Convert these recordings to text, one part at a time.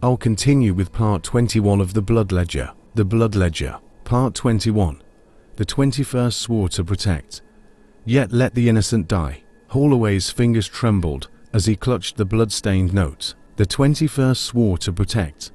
I'll continue with part 21 of the Blood Ledger. The Blood Ledger, part 21. The 21st swore to protect, yet let the innocent die. Holloway's fingers trembled as he clutched the blood-stained note. The 21st swore to protect,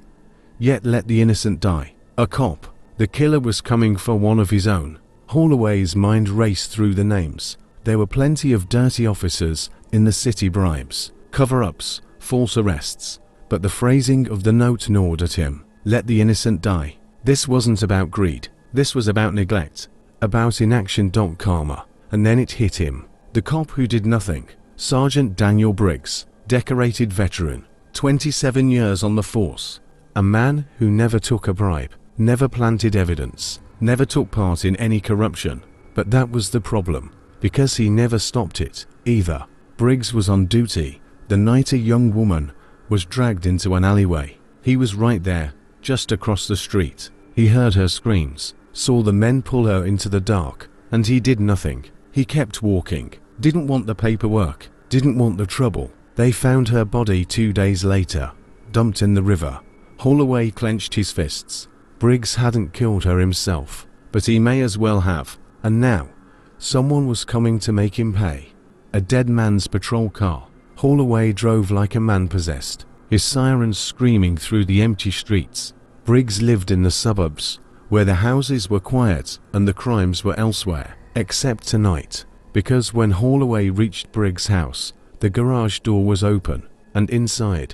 yet let the innocent die. A cop. The killer was coming for one of his own. Holloway's mind raced through the names. There were plenty of dirty officers in the city, bribes, cover-ups, false arrests, but the phrasing of the note gnawed at him. Let the innocent die. This wasn't about greed. This was about neglect, about inaction. Karma. And then it hit him. The cop who did nothing. Sergeant Daniel Briggs, decorated veteran, 27 years on the force. A man who never took a bribe, never planted evidence, never took part in any corruption. But that was the problem, because he never stopped it, either. Briggs was on duty the night a young woman was dragged into an alleyway. He was right there, just across the street. He heard her screams, saw the men pull her into the dark, and he did nothing. He kept walking, didn't want the paperwork, didn't want the trouble. They found her body 2 days later, dumped in the river. Holloway clenched his fists. Briggs hadn't killed her himself, but he may as well have. And now, someone was coming to make him pay. A dead man's patrol car. Holloway drove like a man possessed, his sirens screaming through the empty streets. Briggs lived in the suburbs, where the houses were quiet and the crimes were elsewhere, except tonight, because when Holloway reached Briggs' house, the garage door was open, and inside,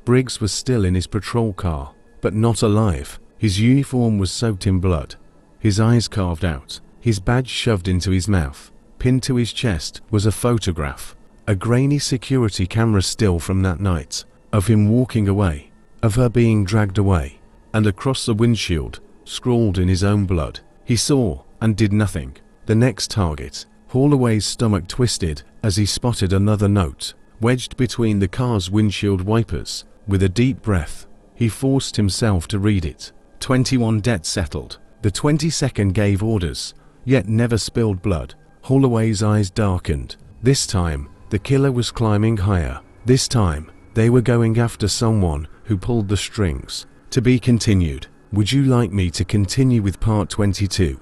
Briggs was still in his patrol car, but not alive. His uniform was soaked in blood, his eyes carved out, his badge shoved into his mouth. Pinned to his chest was a photograph, a grainy security camera still from that night, of him walking away, of her being dragged away, and across the windshield, scrawled in his own blood. He saw, and did nothing. The next target. Holloway's stomach twisted as he spotted another note, wedged between the car's windshield wipers. With a deep breath, he forced himself to read it. 21 debt settled. The 22nd gave orders, yet never spilled blood. Holloway's eyes darkened. This time, the killer was climbing higher. This time, they were going after someone who pulled the strings. To be continued. Would you like me to continue with part 22?